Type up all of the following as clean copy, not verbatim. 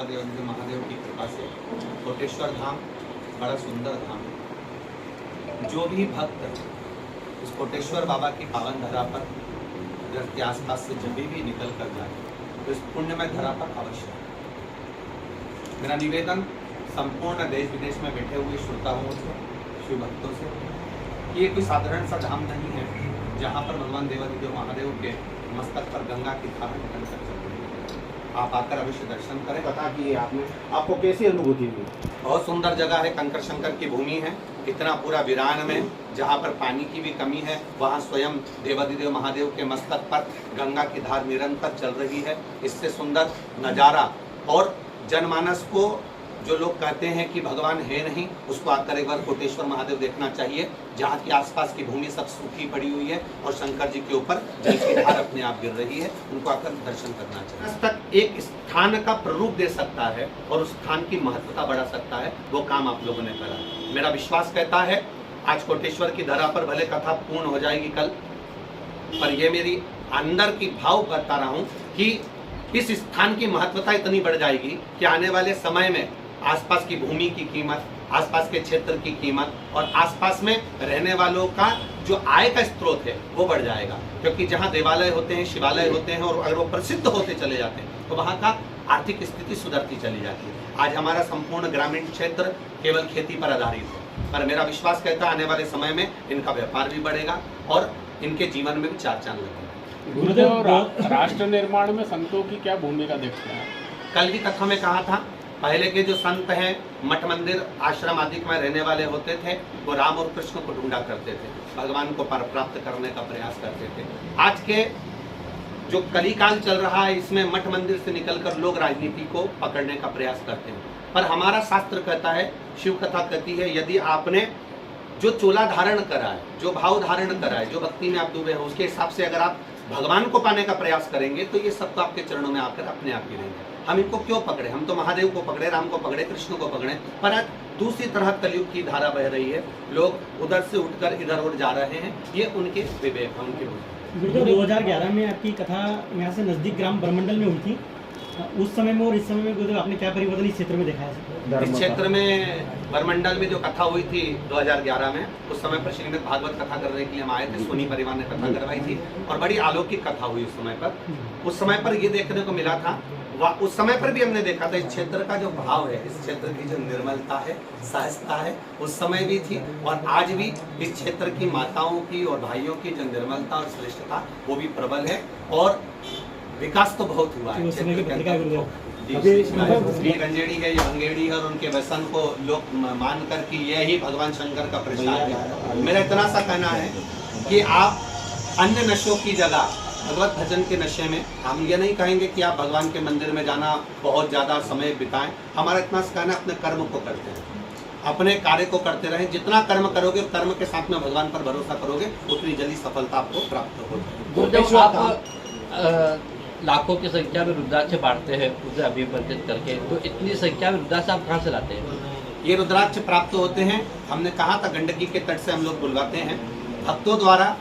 महादेव की कृपा से कोटेश्वर धाम बड़ा सुंदर धाम है। जो भी भक्त इस कोटेश्वर बाबा की पावन धरा पर घर के आसपास से जब भी निकल कर जाए तो इस पुण्यमय धरा पर अवश्य आए। मेरा निवेदन संपूर्ण देश विदेश में बैठे हुए श्रोताओं से, शिव भक्तों से, ये कोई साधारण सा धाम नहीं है जहाँ पर भगवान देवादिदेव महादेव के मस्तक पर गंगा की धारा निकल कर चल रही है। आप आकर अवश्य दर्शन करें। पता किए आपने, आपको कैसी अनुभूति हुई? बहुत सुंदर जगह है, कंकर शंकर की भूमि है। इतना पूरा वीरान में जहाँ पर पानी की भी कमी है, वहाँ स्वयं देवादिदेव महादेव के मस्तक पर गंगा की धार निरंतर चल रही है। इससे सुंदर नज़ारा और जनमानस को जो लोग कहते हैं कि भगवान है नहीं, उसको आकर एक बार कोटेश्वर महादेव देखना चाहिए, जहाँ की आसपास की भूमि सब सूखी पड़ी हुई है और शंकर जी के ऊपर जल की धार अपने आप गिर रही है। उनको आकर दर्शन करना चाहिए। तक एक स्थान का प्ररूप दे सकता है और उस स्थान की महत्वता बढ़ा सकता है, वो काम आप लोगों ने करा। मेरा विश्वास कहता है आज कोटेश्वर की धरा पर भले कथा पूर्ण हो जाएगी कल, पर यह मेरी अंदर की भाव करता रहा हूँ कि इस स्थान की महत्वता इतनी बढ़ जाएगी कि आने वाले समय में आसपास की भूमि की कीमत, आसपास के क्षेत्र की कीमत और आसपास में रहने वालों का जो आय का स्रोत है वो बढ़ जाएगा। क्योंकि जहाँ देवालय होते हैं, शिवालय होते हैं और अगर वो प्रसिद्ध होते चले जाते हैं तो वहाँ का आर्थिक स्थिति सुधरती चली जाती है। आज हमारा संपूर्ण ग्रामीण क्षेत्र केवल खेती पर आधारित है, पर मेरा विश्वास कहता है आने वाले समय में इनका व्यापार भी बढ़ेगा और इनके जीवन में भी चार चांद लगेगा। गुरुदेव, राष्ट्र निर्माण में संतों की क्या भूमिका देखते हैं? कल की कथा में कहा था, पहले के जो संत हैं मठ मंदिर आश्रम आदि में रहने वाले होते थे, वो राम और कृष्ण को ढूंढा करते थे, भगवान को प्राप्त करने का प्रयास करते थे। आज के जो कलिकाल चल रहा है इसमें मठ मंदिर से निकलकर लोग राजनीति को पकड़ने का प्रयास करते हैं, पर हमारा शास्त्र कहता है, शिव कथा कहती है, यदि आपने जो चोला धारण करा है, जो भाव धारण करा है, जो भक्ति में आप डूबे हो, उसके हिसाब से अगर आप भगवान को पाने का प्रयास करेंगे तो ये सब तो आपके चरणों में आकर अपने आप गिरेंगे। हम इनको क्यों पकड़े? हम तो महादेव को पकड़े, राम को पकड़े, कृष्ण को पकड़े, पर आज दूसरी तरह कलयुग की धारा बह रही है, लोग उधर से उठकर इधर उठ जा रहे हैं। ये उनके विवेक है, उनके बुद्धि। 2011 में आपकी कथा यहाँ से नजदीक ग्राम ब्रह्मंडल में हुई थी, उस समय में और इस समय में गुरुदेव आपने क्या परिवर्तन इस क्षेत्र में देखा है? इस क्षेत्र में ब्रह्मंडल में जो कथा हुई थी 2011 में, उस समय पर श्रीमद् भागवत कथा करने के लिए हम आए थे, सोनी परिवार ने कथा करवाई थी और बड़ी अलौकिक कथा हुई उस समय पर। उस समय पर ये देखने को मिला था, उस समय पर भी हमने देखा था इस क्षेत्र का जो भाव है, इस क्षेत्र की जो निर्मलता है, सहजता है, उस समय भी थी और आज भी इस क्षेत्र की माताओं की और भाइयों की जो निर्मलता और श्रेष्ठता वो भी प्रबल है और विकास तो बहुत हुआ है। ये गंजेड़ी है, ये भंगेड़ी है और उनके व्यसन को लोग मान कर कि यही भगवान शंकर का प्रसाद है। मेरा इतना सा कहना है कि आप अन्य नशों की जगह भगवत भजन के नशे में, हम ये नहीं कहेंगे कि आप भगवान के मंदिर में जाना बहुत ज़्यादा समय बिताएं। हमारा इतना सा कहना, अपने कर्म को करते हैं, अपने कार्य को करते रहें। जितना कर्म करोगे, कर्म के साथ में भगवान पर भरोसा करोगे, उतनी जल्दी सफलता आपको प्राप्त होगी। गुरुदेव, आप लाखों की संख्या में रुद्राक्ष बांटते हैं उसे अभिवर्धित करके, तो इतनी संख्या में रुद्राक्ष आप कहाँ से लाते हैं? ये रुद्राक्ष प्राप्त होते हैं, हमने कहा था गंडकी के तट से हम लोग बुलवाते हैं, भक्तों द्वारा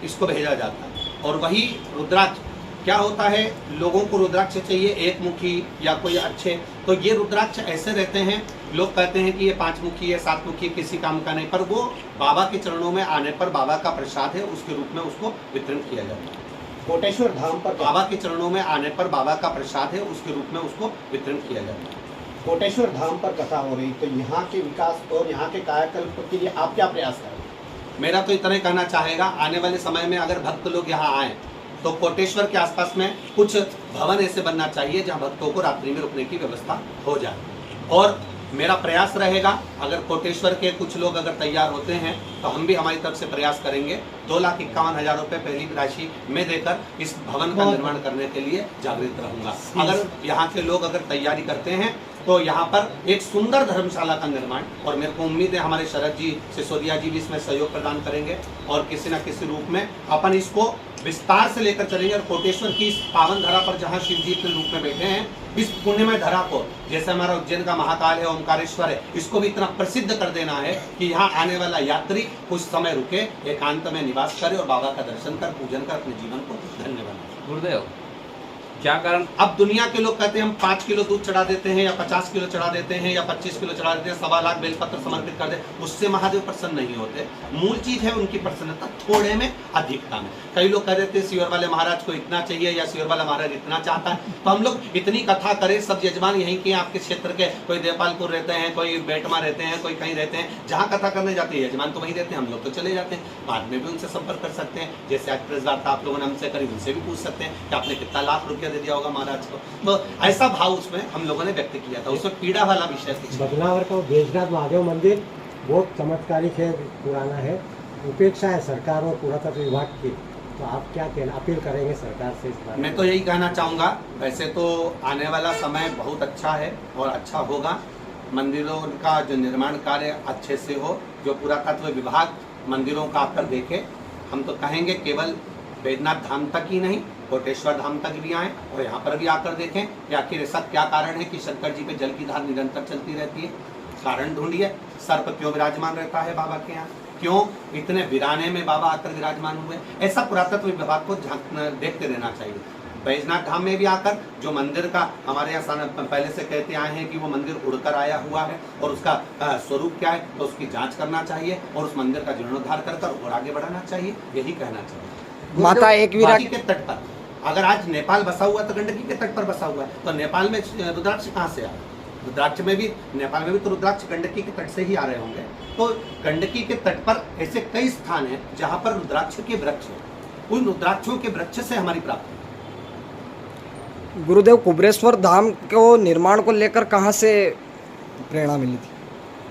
इसको भेजा जाता है और वही रुद्राक्ष क्या होता है, लोगों को रुद्राक्ष चाहिए एक मुखी या कोई अच्छे, तो ये रुद्राक्ष ऐसे रहते हैं, लोग कहते हैं कि ये 5 मुखी है, 7 मुखी, किसी काम का नहीं, पर वो बाबा के चरणों में आने पर बाबा का प्रसाद है, उसके रूप में उसको वितरण किया जाता है। कोटेश्वर धाम पर बाबा के चरणों में आने पर बाबा का प्रसाद है, उसके रूप में उसको वितरण किया जाता है। कोटेश्वर धाम पर कथा हो रही, तो यहाँ के विकास और यहाँ के कायाकल्प के लिए आप क्या प्रयास करेंगे? मेरा तो इतना ही कहना चाहेगा, आने वाले समय में अगर भक्त लोग यहाँ आए तो कोटेश्वर के आसपास में कुछ भवन ऐसे बनना चाहिए जहाँ भक्तों को रात्रि में रुकने की व्यवस्था हो जाए। और मेरा प्रयास रहेगा, अगर कोटेश्वर के कुछ लोग अगर तैयार होते हैं तो हम भी हमारी तरफ से प्रयास करेंगे, 2,51,000 रुपये पहली राशि में देकर इस भवन का निर्माण करने के लिए जागृत रहूंगा। अगर यहाँ के लोग अगर तैयारी करते हैं तो यहाँ पर एक सुंदर धर्मशाला का निर्माण, और मेरे को उम्मीद है हमारे शरद जी, सिसोदिया जी भी इसमें सहयोग प्रदान करेंगे और किसी न किसी रूप में अपन इसको विस्तार से लेकर चलेंगे। और कोटेश्वर की इस पावन धरा पर जहाँ शिव जी के रूप में बैठे हैं, इस पुण्यमय धरा को, जैसे हमारा उज्जैन का महाकाल है, ओमकारेश्वर है, इसको भी इतना प्रसिद्ध कर देना है कि यहाँ आने वाला यात्री कुछ समय रुके, एकांत में निवास करे और बाबा का दर्शन कर, पूजन कर अपने जीवन को धन्य बनाए। गुरुदेव, क्या कारण? अब दुनिया के लोग कहते हैं हम 5 किलो दूध चढ़ा देते हैं या 50 किलो चढ़ा देते हैं या 25 किलो चढ़ा देते हैं, 1.25 लाख बेलपत्र समर्पित कर दे, उससे महादेव प्रसन्न नहीं होते। मूल चीज है उनकी प्रसन्नता थोड़े में अधिकता में। कई लोग कह देते हैं शिवर वाले महाराज को इतना चाहिए या शिवर वाला महाराज इतना चाहता है, तो हम लोग इतनी कथा करें। सब यजमान यहीं के आपके क्षेत्र के, कोई देवपालपुर रहते हैं, कोई बेटमा रहते हैं, कोई कहीं रहते हैं, जहाँ कथा करने जाते हैं यजमान तो वहीं रहते हैं, हम लोग तो चले जाते हैं। बाद में भी उनसे संपर्क कर सकते हैं, जैसे आज प्रेस वार्ता आप लोगों ने हमसे करी, उनसे भी पूछ सकते हैं कि आपने कितना लाख रुपया दे दिया होगा महाराज को। तो ऐसा भाव उसमें हम लोगों ने व्यक्त किया था, उसमें पीड़ा वाला विषय था। बदनावर का बैजनाथ महादेव मंदिर बहुत चमत्कारिक है, पुराना है, उपेक्षा है सरकार और पुरातत्व विभाग की, तो आप क्या कहना अपील करेंगे सरकार से इस बारे में? मैं तो यही कहना चाहूँगा, वैसे तो आने वाला समय बहुत अच्छा है और अच्छा होगा। मंदिरों का जो निर्माण कार्य अच्छे से हो, जो पुरातत्व विभाग मंदिरों का आकर देखे। हम तो कहेंगे केवल बैजनाथ धाम तक ही नहीं, कोटेश्वर धाम तक भी आएँ और यहाँ पर भी आकर देखें कि आखिर ऐसा क्या कारण है कि शंकर जी पे जल की धार निरंतर चलती रहती है। कारण ढूंढिए, सर्प क्यों विराजमान रहता है बाबा के यहाँ, क्यों इतने वीराने में बाबा आकर विराजमान हुए, ऐसा पुरातत्व विभाग को देखते रहना चाहिए। बैजनाथ धाम में भी आकर जो मंदिर का हमारे यहाँ पहले से कहते आए हैं कि वो मंदिर उड़कर आया हुआ है और उसका स्वरूप क्या है, तो उसकी जांच करना चाहिए और उस मंदिर का जीर्णोद्धार कर और आगे बढ़ाना चाहिए, यही कहना चाहिए। माता एक विराट के तट पर अगर आज नेपाल बसा हुआ तो गंडकी के तट पर बसा हुआ है, तो नेपाल में रुद्राक्ष कहाँ से आ रहा है? रुद्राक्ष में भी, नेपाल में भी तो रुद्राक्ष गंडकी के तट से ही आ रहे होंगे। तो गंडकी के तट पर ऐसे कई स्थान हैं जहाँ पर रुद्राक्ष के वृक्ष हैं, उन रुद्राक्षों के वृक्ष से हमारी प्राप्ति। गुरुदेव कुबरेश्वर धाम को निर्माण को लेकर कहाँ से प्रेरणा मिली थी?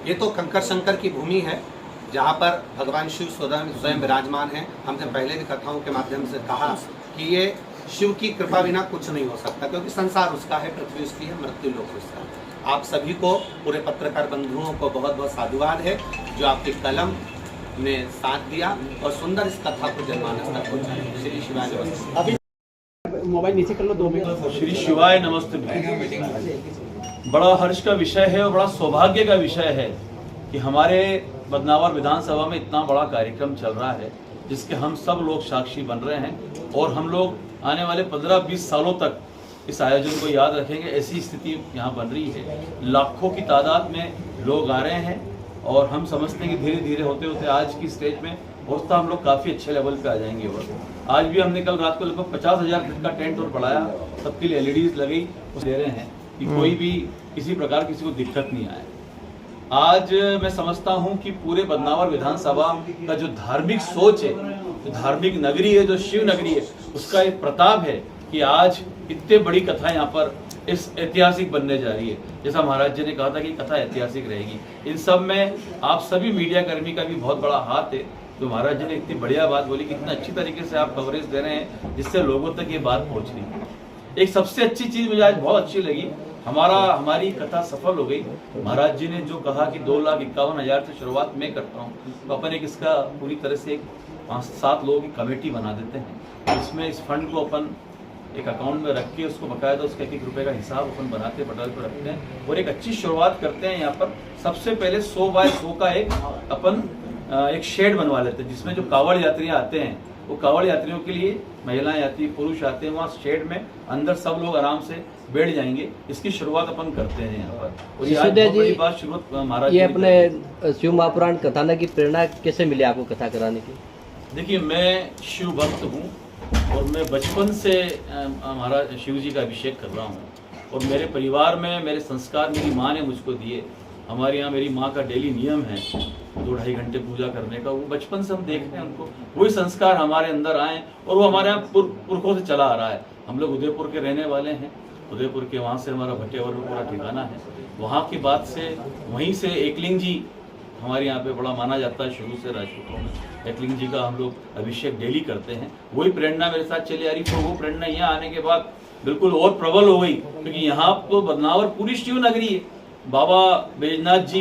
ये तो कंकर शंकर की भूमि है जहाँ पर भगवान शिव स्वयं विराजमान हैं। हमने पहले भी कथाओं के माध्यम से कहा कि ये शिव की कृपा बिना कुछ नहीं हो सकता, क्योंकि संसार उसका है, पृथ्वी उसकी है, मृत्यु लोक उसका है। आप सभी को, पूरे पत्रकार बंधुओं को बहुत बहुत साधुवाद है जो आपकी कलम ने साथ दिया और सुंदर इस कथा को जनमानस तक पहुँचाया। श्री शिवाय नमस्ते। अभी मोबाइल नीचे कर लो 2 मिनट। श्री शिवाय नमस्ते। बड़ा हर्ष का विषय है और बड़ा सौभाग्य का विषय है कि हमारे बदनावर विधानसभा में इतना बड़ा कार्यक्रम चल रहा है जिसके हम सब लोग साक्षी बन रहे हैं और हम लोग आने वाले 15-20 सालों तक इस आयोजन को याद रखेंगे। ऐसी स्थिति यहाँ बन रही है, लाखों की तादाद में लोग आ रहे हैं और हम समझते हैं कि धीरे धीरे होते होते आज की स्टेज में होता हम लोग काफ़ी अच्छे लेवल पे आ जाएंगे। और आज भी हमने कल रात को लगभग 50,000 फीट का टेंट और बढ़ाया, सबके लिए LEDs लगी, दे रहे हैं कि कोई भी किसी प्रकार किसी को दिक्कत नहीं आए। आज मैं समझता हूं कि पूरे बदनावर विधानसभा का जो धार्मिक सोच है, जो धार्मिक नगरी है, जो शिव नगरी है, उसका एक प्रताप है कि आज इतने बड़ी कथा यहाँ पर इस ऐतिहासिक बनने जा रही है। जैसा महाराज जी ने कहा था कि कथा ऐतिहासिक रहेगी, इन सब में आप सभी मीडिया कर्मी का भी बहुत बड़ा हाथ है। तो महाराज जी ने इतनी बढ़िया बात बोली कि इतना अच्छी तरीके से आप कवरेज दे रहे हैं जिससे लोगों तक ये बात पहुँच रही है। एक सबसे अच्छी चीज़ मुझे आज बहुत अच्छी लगी, हमारी कथा सफल हो गई। महाराज जी ने जो कहा कि 2,51,000 से शुरुआत मैं करता हूँ, तो अपन एक इसका पूरी तरह से 5-7 लोगों की कमेटी बना देते हैं। इसमें इस फंड को अपन एक अकाउंट में रख के उसको बकायदा उसका 1-1 रुपये का हिसाब अपन बनाते बटल पर रखते हैं और एक अच्छी शुरुआत करते हैं। यहाँ पर सबसे पहले 100 बाय 100 का अपन एक शेड बनवा लेते हैं जिसमें जो कावड़ यात्री आते हैं, वो कावड़ यात्रियों के लिए महिलाएं आती, पुरुष आते हैं, वहाँ शेड में अंदर सब लोग आराम से बैठ जाएंगे। इसकी शुरुआत अपन करते हैं यहाँ पर। और ये आज बहुत बड़ी बात शुरुआत महाराज, ये अपने शिव महापुराण कथानक की प्रेरणा कैसे मिली आपको कथा कराने की? देखिए, मैं शिव भक्त हूँ और मैं बचपन से महाराज शिव जी का अभिषेक कर रहा हूँ और मेरे परिवार में मेरे संस्कार मेरी माँ ने मुझको दिए। हमारे यहाँ मेरी माँ का डेली नियम है 2-2.5 घंटे पूजा करने का, वो बचपन से हम देखते हैं उनको, वही संस्कार हमारे अंदर आए और वो हमारे यहाँ पुरखों से चला आ रहा है। हम लोग उदयपुर के रहने वाले हैं, उदयपुर के वहाँ से हमारा भट्टेवर में पूरा ठिकाना है। वहाँ की बात से वहीं से एकलिंग जी हमारे यहाँ पे बड़ा माना जाता है शुरू से राजपूतों में। एकलिंग जी का हम लोग अभिषेक डेली करते हैं, वही प्रेरणा मेरे साथ चली आ रही। तो वो प्रेरणा यहाँ आने के बाद बिल्कुल और प्रबल हो गई, क्योंकि यहाँ तो बदनावर पूरी शिव नगरी है। बाबा बैजनाथ जी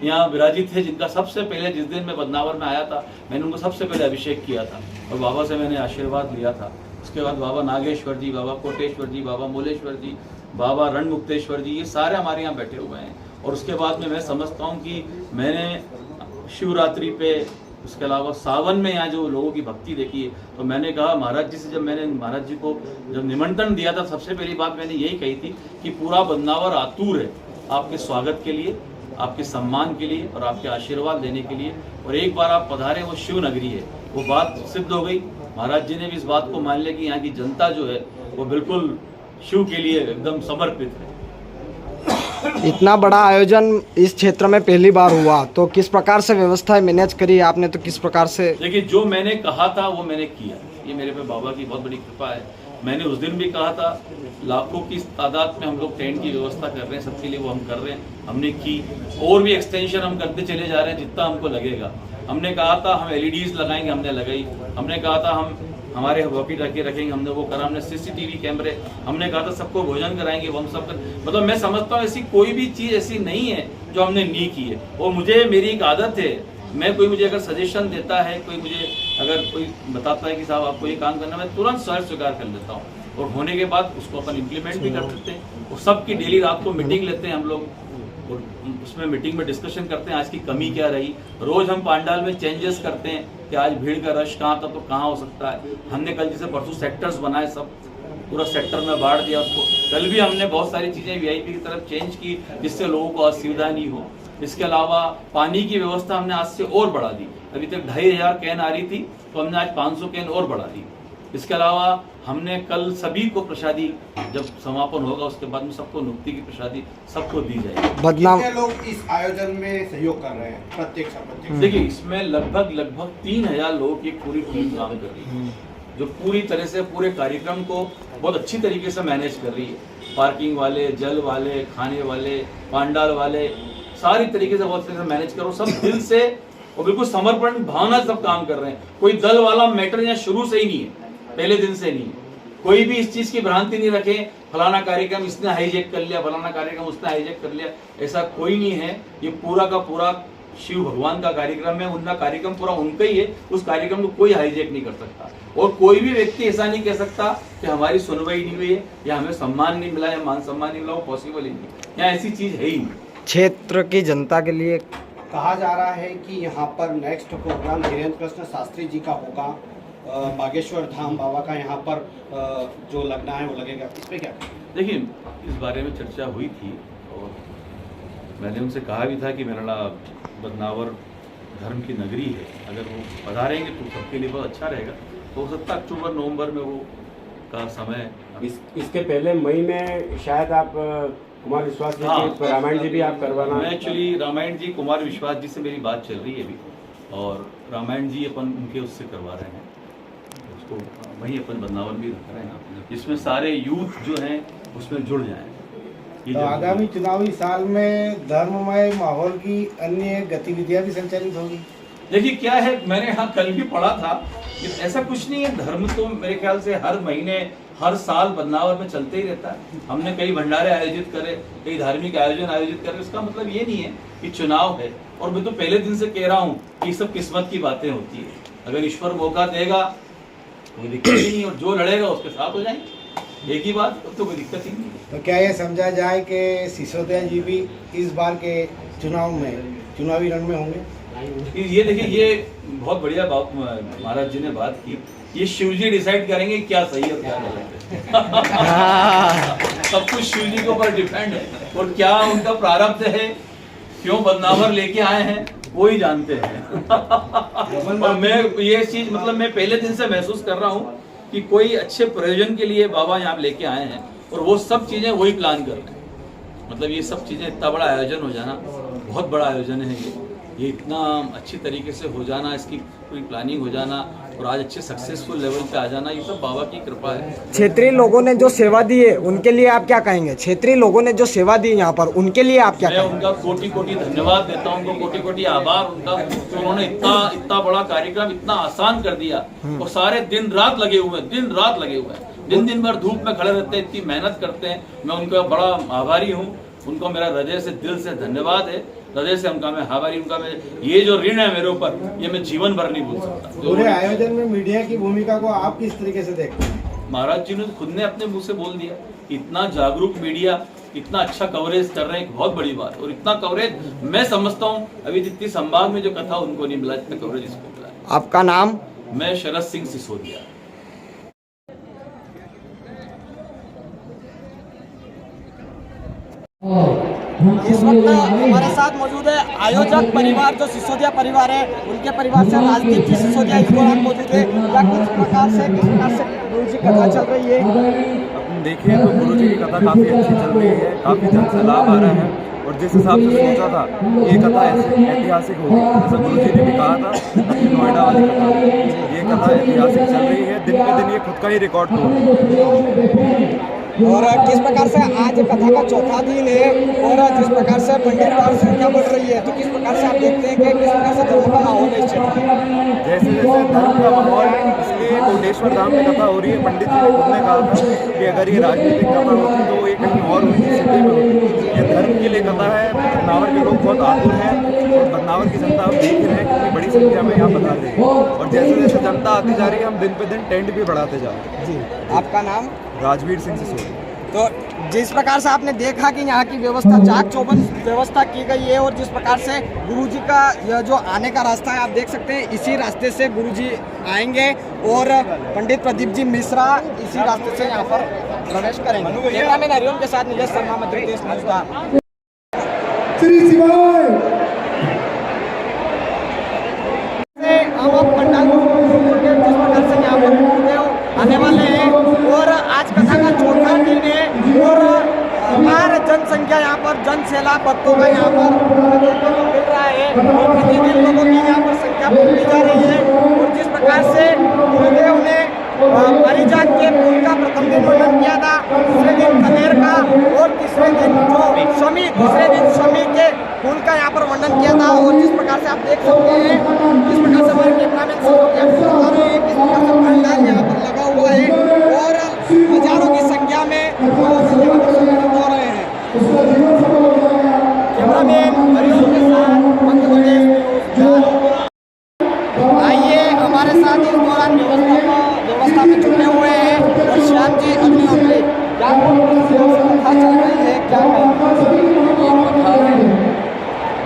यहाँ विराजित थे, जिनका सबसे पहले जिस दिन मैं बदनावर में आया था मैंने उनको सबसे पहले अभिषेक किया था और बाबा से मैंने आशीर्वाद लिया था। उसके बाद बाबा नागेश्वर जी, बाबा कोटेश्वर जी, बाबा मोलेश्वर जी, बाबा रणमुक्तेश्वर जी, ये सारे हमारे यहाँ बैठे हुए हैं। और उसके बाद में मैं समझता हूँ कि मैंने शिवरात्रि पे उसके अलावा सावन में यहाँ जो लोगों की भक्ति देखी है, तो मैंने कहा महाराज जी से, जब मैंने महाराज जी को जब निमंत्रण दिया था, सबसे पहली बात मैंने यही कही थी कि पूरा बदनावर आतुर है आपके स्वागत के लिए, आपके सम्मान के लिए और आपके आशीर्वाद लेने के लिए। और एक बार आप पधारे, वो शिव नगरी है, वो बात सिद्ध हो गई। महाराज जी ने भी इस बात को मान लिया कि यहाँ की जनता जो है वो बिल्कुल शिव के लिए एकदम समर्पित है। इतना बड़ा आयोजन इस क्षेत्र में पहली बार हुआ, तो किस प्रकार से व्यवस्थाएं मैनेज करी आपने, तो किस प्रकार से? देखिए, जो मैंने कहा था वो मैंने किया, ये मेरे पे बाबा की बहुत बड़ी कृपा है। मैंने उस दिन भी कहा था, लाखों की तादाद में हम लोग टेंट की व्यवस्था कर रहे हैं, सबके लिए वो हम कर रहे हैं, हमने की। और भी एक्सटेंशन हम करते चले जा रहे हैं जितना हमको लगेगा। हमने कहा था हम LEDs लगाएंगे, हमने लगाई। हमने कहा था हम हमारे वॉकी टॉकी रखेंगे, हमने वो करा। हमने CCTV कैमरे, हमने कहा था सबको भोजन कराएंगे, वो हम सब कर। मतलब मैं समझता हूँ ऐसी कोई भी चीज़ ऐसी नहीं है जो हमने नहीं की है। और मुझे, मेरी एक आदत है, मैं कोई मुझे अगर सजेशन देता है, कोई मुझे अगर कोई बताता है कि साहब आपको ये काम करना, मैं तुरंत स्वयं स्वीकार कर लेता हूँ और होने के बाद उसको अपन इम्प्लीमेंट भी कर देते हैं। और सबकी डेली रात को मीटिंग लेते हैं हम लोग और उसमें मीटिंग में डिस्कशन करते हैं आज की कमी क्या रही। रोज हम पांडाल में चेंजेस करते हैं कि आज भीड़ का रश कहाँ था तो कहाँ हो सकता है। हमने कल जैसे परसों सेक्टर्स बनाए, सब पूरा सेक्टर में बांट दिया उसको। कल भी हमने बहुत सारी चीज़ें VIP की तरफ चेंज की जिससे लोगों को असुविधा नहीं हो। इसके अलावा पानी की व्यवस्था हमने आज से और बढ़ा दी। अभी तक 2500 कैन आ रही थी तो हमने आज 500 कैन और बढ़ा दी। इसके अलावा हमने कल सभी को प्रसादी, जब समापन होगा उसके बाद में सबको नुक्ति की प्रसादी सबको दी जाएगी। कितने लोग इस आयोजन में सहयोग कर रहे हैं प्रत्यक्ष? देखिए, इसमें लगभग 3000 लोगों की पूरी टीम काम कर रही है, जो पूरी तरह से पूरे कार्यक्रम को बहुत अच्छी तरीके से मैनेज कर रही है। पार्किंग वाले, जल वाले, खाने वाले, पांडाल वाले, सारी तरीके से बहुत तरह से मैनेज करो। सब दिल से और बिल्कुल समर्पण भावना से सब काम कर रहे हैं। कोई दल वाला मैटर यहाँ शुरू से ही नहीं है, पहले दिन से नहीं है। कोई भी इस चीज की भ्रांति नहीं रखे, फलाना कार्यक्रम इसने हाईजैक कर लिया, फलाना कार्यक्रम उसने हाईजैक कर लिया, ऐसा कोई नहीं है। ये पूरा का पूरा शिव भगवान का कार्यक्रम है, उनका कार्यक्रम पूरा उनका ही है। उस कार्यक्रम को कोई हाईजैक नहीं कर सकता और कोई भी व्यक्ति ऐसा नहीं कह सकता कि हमारी सुनवाई नहीं हुई है या हमें सम्मान नहीं मिला या मान सम्मान नहीं मिला, वो पॉसिबल ही नहीं। यहाँ ऐसी चीज है ही नहीं। क्षेत्र की जनता के लिए कहा जा रहा है कि यहाँ पर नेक्स्ट प्रोग्राम धीरेन्द्र कृष्ण शास्त्री जी का होगा, बागेश्वर धाम बाबा का यहाँ पर जो लगना है वो लगेगा, इस पे क्या? देखिए, इस बारे में चर्चा हुई थी और मैंने उनसे कहा भी था कि मेरा बदनावर धर्म की नगरी है, अगर वो पधारेंगे तो सबके लिए बहुत अच्छा रहेगा। तो हो सकता है अक्टूबर नवंबर में वो का समय। इसके पहले मई में शायद आप कुमार विश्वास जी की रामायण जी भी आप करवाना। मैं एक्चुअली रामायण जी, कुमार विश्वास जी से मेरी बात चल रही है अभी और रामायण जी अपन उनके उससे करवा रहे हैं, उसको वहीं अपन बदनावर भी रख रहे हैं जिसमें सारे यूथ जो हैं उसमें जुड़ जाएं। तो आगामी चुनावी साल में धर्ममय माहौल की अन्य गतिविधियां भी संचालित होगी। देखिए क्या है, मैंने यहाँ कल भी पढ़ा था कि ऐसा कुछ नहीं है। धर्म तो मेरे ख्याल से हर महीने हर साल बदनावर में चलते ही रहता है। हमने कई भंडारे आयोजित करे, कई धार्मिक आयोजन आयोजित करे, उसका मतलब ये नहीं है कि चुनाव है। और मैं तो पहले दिन से कह रहा हूँ कि सब किस्मत की बातें होती है। अगर ईश्वर मौका देगा कोई दिक्कत ही नहीं और जो लड़ेगा उसके साथ हो जाएंगे, एक ही बात, तो कोई दिक्कत ही नहीं है। तो क्या ये समझा जाए कि सिसोदिया जी भी इस बार के चुनाव में चुनावी रण में होंगे? ये देखिए, ये बहुत बढ़िया बात महाराज जी ने बात की। ये शिव जी डिसाइड करेंगे क्या सही है और क्या गलत है। सब कुछ शिव जी के ऊपर डिपेंड है और क्या उनका प्रारब्ध है, क्यों बदनावर लेके आए हैं वो ही जानते हैं। और मैं ये चीज मतलब मैं पहले दिन से महसूस कर रहा हूँ कि कोई अच्छे प्रयोजन के लिए बाबा यहाँ लेके आए हैं और वो सब चीजें वही प्लान कर रहे हैं। मतलब ये सब चीजें, इतना बड़ा आयोजन हो जाना, बहुत बड़ा आयोजन है ये इतना अच्छी तरीके से हो जाना, इसकी पूरी प्लानिंग हो जाना और आज अच्छे सक्सेसफुल लेवल पे आ जाना, ये सब बाबा की कृपा है। क्षेत्रीय लोगों ने जो सेवा दी है उनके लिए आप क्या कहेंगे? क्षेत्रीय लोगों ने जो सेवा दी यहाँ पर उनके लिए आप क्या कहेंगे? मैं उनका कोटि कोटि धन्यवाद देता हूँ, उनको कोटि कोटि आभार उनका, तो उन्होंने इतना बड़ा कार्यक्रम इतना आसान कर दिया और सारे दिन रात लगे हुए हैं, दिन भर धूप में खड़े रहते हैं, इतनी मेहनत करते हैं। मैं उनका बड़ा आभारी हूँ, उनको मेरा हृदय से दिल से धन्यवाद है, हृदय से उनका मैं आभारी, उनका मैं ये जो ऋण है मेरे ऊपर ये मैं जीवन भर नहीं भूल सकता। पूरे आयोजन में मीडिया की भूमिका को आप किस तरीके से देखते हैं? महाराज जी ने खुद ने अपने मुंह से बोल दिया। इतना जागरूक मीडिया इतना अच्छा कवरेज कर रहे हैं, एक बहुत बड़ी बात। और इतना कवरेज मैं समझता हूँ अभी जितनी संभाग में जो कथा उनको नहीं मिला, इतना कवरेज इसको मिला। आपका नाम? मैं शरद सिंह सिसोदिया। इस वक्त हमारे साथ मौजूद है आयोजक परिवार जो सिसोदिया परिवार है, उनके परिवार से राजदीप जी सिसोदिया इस दौरान मौजूद है। क्या किस प्रकार से गुरु जी कथा चल रही है? अपन देखिए तो गुरु जी की कथा काफ़ी अच्छी चल रही है, काफ़ी जन से लाभ आ रहा है। और जिस हिसाब से सोचा था ये कथा ऐतिहासिक होगी, जैसा गुरु जी ने भी कहा था अपनी नोएडा वाली कथा, ये कथा ऐतिहासिक चल रही है। दिन पे दिन ये खुद का ही रिकॉर्ड तोड़ रही है। और किस प्रकार से आज कथा का चौथा दिन है और जिस प्रकार से पंडित की संख्या बढ़ रही है, तो किस प्रकार से आप देखते हैं कि किस प्रकार से धर्म का माहौल है इस क्षेत्र में? जैसे जैसे धर्म का माहौल, इसलिए कोटेश्वर धाम में कथा हो रही है। पंडित जी ने खुद ने कहा था कि अगर ये राजनीतिक कथा होती तो ये कहीं और होती, सिटी में होती। ये धर्म के लिए कथा है। बदनावर के लोग बहुत आतुर हैं और बदनावर की जनता आप देख रहे हैं कितनी बड़ी संख्या में यहाँ बता रही है। और जैसे जैसे जनता आती जा रही है, हम दिन पे दिन टेंट भी बढ़ाते जा रहे हैं। जी, आपका नाम? राजवीर सिंह सिसोदिया। तो जिस प्रकार से आपने देखा कि यहाँ की व्यवस्था चाक चौबंद व्यवस्था की गई है और जिस प्रकार से गुरुजी का यह जो आने का रास्ता है आप देख सकते हैं, इसी रास्ते से गुरुजी आएंगे और पंडित प्रदीप जी मिश्रा इसी रास्ते से यहाँ पर प्रवेश करेंगे। कैमरामैन हरिओम के साथ नीलेश शर्मा, मध्य प्रदेश न्यूज़। हम पंडाल जिस प्रकार से यहाँ पर आने वाले हैं और आज कथा का चौथा दिन है और अपार जनसंख्या यहाँ पर जन सैलाब भक्तों का यहाँ पर देखने को मिल रहा है और प्रतिदिन लोगों की यहाँ पर संख्या बढ़ती जा रही है। और जिस प्रकार से गुरुदेव ने पारिजात के फूल का प्रथम दिन वर्णन किया था, दूसरे दिन कनेर का और तीसरे दिन शमी के फूल का यहाँ पर वर्णन किया था। और जिस प्रकार से आप देख सकते हैं, जिस प्रकार से हमारे कैमरामैन बता रहे हैं किस प्रकार से पंडाल यहाँ पर लगा हुआ है और हजारों की संख्या में लोग यहाँ पर सम्मिलित हो रहे हैं। कैमरामैन हरिओम के साथ मध्य प्रदेश न्यूज़। आइए हमारे साथ इस दौरान व्यवस्था में जुड़े हुए हैं और श्याम जी अग्निहोत्री, क्या कथा चल रही है? क्या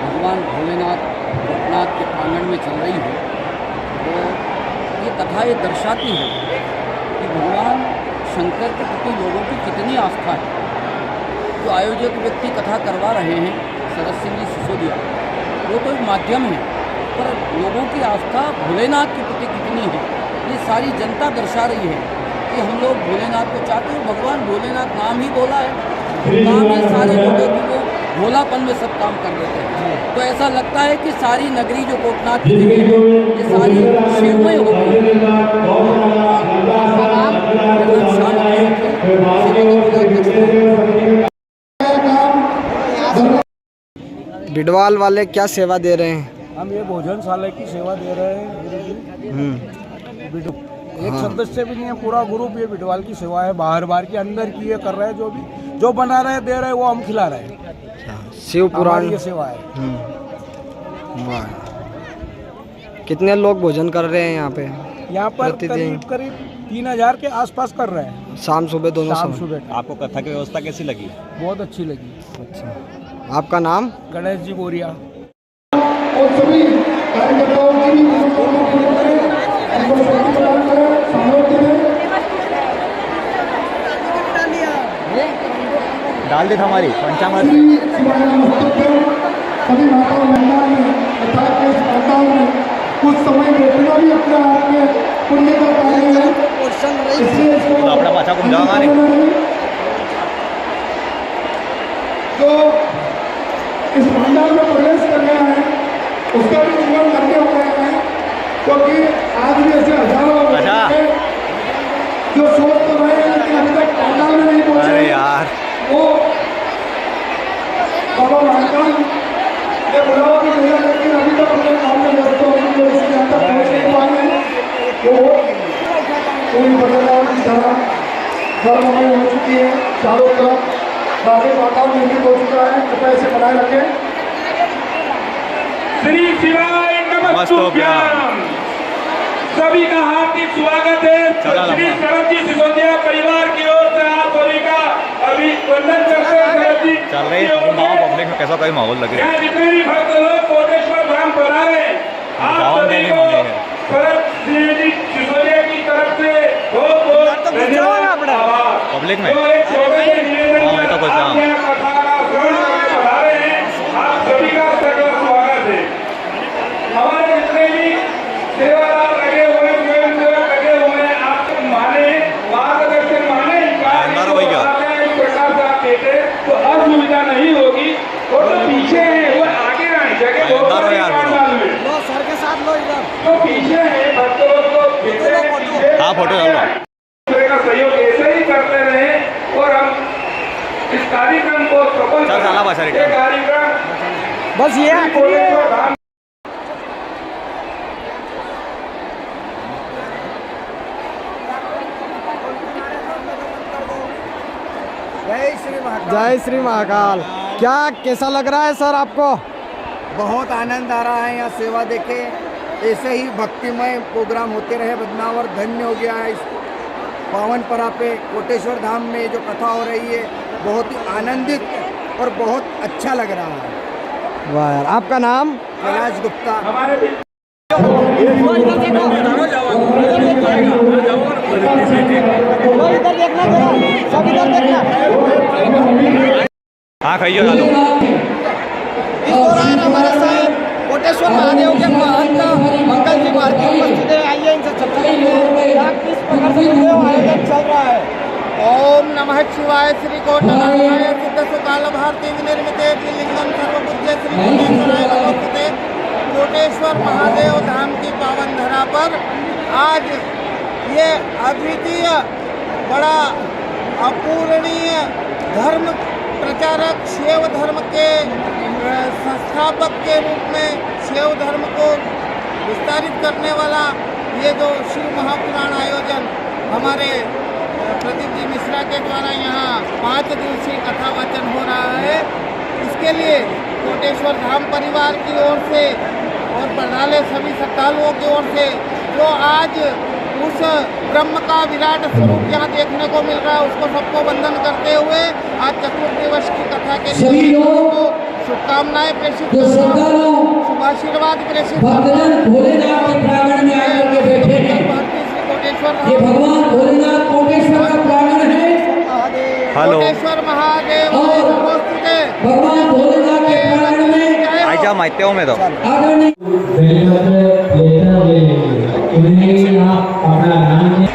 भगवान भोलेनाथ गोपनाथ के प्रांगण में चल रही है। तो ये कथा ये दर्शाती है कि भगवान शंकर के प्रति लोगों की कितनी आस्था है। जो आयोजक व्यक्ति कथा करवा रहे हैं शरद सिंह जी सिसोदिया, वो तो एक माध्यम है, पर लोगों की आस्था भोलेनाथ के प्रति कितनी है ये सारी जनता दर्शा रही है कि हम लोग भोलेनाथ को चाहते हैं। भगवान भोलेनाथ नाम ही बोला है, काम है सारे लोगों की, वो भोलापन में सब काम कर देते हैं। तो ऐसा लगता है कि सारी नगरी जो कोटनाथ की जगह है ये सारी शिवमय हो गई। बिडवाल वाले क्या सेवा दे रहे हैं? हम ये भोजनशाला की सेवा दे रहे हैं। एक सदस्य भी नहीं है, पूरा ग्रुप ये बिडवाल की सेवा है। बाहर के अंदर की ये कर रहे हैं, जो बना रहे दे रहे वो हम खिला रहे हैं। शिव पुराण ये सेवा है। वाह, कितने लोग भोजन कर रहे हैं यहाँ पे? यहाँ पर करीब 3000 के आसपास कर रहे हैं, शाम सुबह दोनों शाम सुबह। आपको कथा की व्यवस्था कैसी लगी? बहुत अच्छी लगी। अच्छा, आपका नाम? गणेश जी बोरिया। डाल दी था हमारी पंचामृत कुछ समय रोकना भी अपने आप में पुण्य का कार्य है। तो अपना पाछा घूम जाओगा नहीं जो इस भंडार में प्रवेश कर रहा है उसका भी जीवन धन्य हो गया है, क्योंकि आज भी ऐसे हजारों जो सोच तो रहे हैं लेकिन अभी तक भंडार में नहीं पहुंचे। अरे यार, वो बाबा महाकाल ने बुलावा भी दिया लेकिन अभी तक अपने काम में व्यस्त हो गए, जो इसके यहाँ तक पहुँच नहीं पाए हैं। वो पूरी बदलाव की धारा सर्वमय हो चुकी है, चारों तरफ सारे वातावरण निर्मित हो चुका है। कृपया इसे बनाए रखें। श्री शिवाय नमस्तुभ्यं। सभी का हार्दिक स्वागत है। श्री शरद जी सिसोदिया परिवार की ओर से आप सभी का अभिवंदन करते हैं। शरद जी चल रही है पब्लिक में कैसा माहौल लग रहा है? जितने भी भक्त लोग कोटेश्वर धाम पधारे आप सभी को शरद जी सिसोदिया की तरफ से बहुत बहुत धन्यवाद। पब्लिक में तो एक छोटे से निवेदन आप यहाँ कथा का श्रवण करने पधारे हैं, आप सभी का सगला स्वागत है। हमारे जितने भी सेवादार लगे हुए स्वयंसेवक लगे हुए हैं, आपको माने मार्गदर्शन माने इस प्रकार से आप देते तो असुविधा नहीं होगी। और जो पीछे है वो आगे आए जगह बहुत सारे मालूम है। लो सर के साथ लो इधर जो पीछे है भक्तों को हाँ फोटो डालो। का सहयोग ऐसे ही करते रहे और हम इस कार्यक्रम को सफल कार्यक्रम बस ये जय श्री महाकाल। क्या कैसा लग रहा है सर आपको? बहुत आनंद आ रहा है यहाँ सेवा देखे। ऐसे ही भक्तिमय प्रोग्राम होते रहे। बदनावर धन्य हो गया है इस पावन परा पे कोटेश्वर धाम में जो कथा हो रही है, बहुत ही आनंदित और बहुत अच्छा लग रहा है। वाह यार, आपका नाम? कैलाश गुप्ता। हाँ खाइए इस दौरान हमारे साथ कोटेश्वर महादेव के महंत मंगल जी भारती उपस्थित है। आइए इनसे चर्चा करते हैं किस प्रकार से आयोजन चल रहा है। ओम नमः शिवाय। श्री कोटनाथाय सिद्ध सुकाल भारती विनिर्मिते त्रिलिंगम सर्वपूज्य श्री कोटेश्वराय नमोस्तुते। कोटेश्वर महादेव धाम की पावन धरा पर आज ये अद्वितीय बड़ा अपूरणीय धर्म प्रचारक शैव धर्म के संस्थापक के रूप में शैव धर्म को विस्तारित करने वाला ये जो शिव महापुराण आयोजन हमारे प्रदीप जी मिश्रा के द्वारा यहाँ 5 दिवसीय कथा वाचन हो रहा है। इसके लिए कोटेश्वर धाम परिवार की ओर से और पधारे सभी श्रद्धालुओं की ओर से जो आज उस ब्रह्म का विराट स्वरूप यहाँ देखने को मिल रहा है, उसको सबको वंदन करते हुए आज चतुर्थ दिवस की कथा के लिए शुभकामनाएं प्रेषित शुभाशीर्वाद प्रेषित कोटेश्वर महादेव आजा माहिती हो मैं तो अपना नाम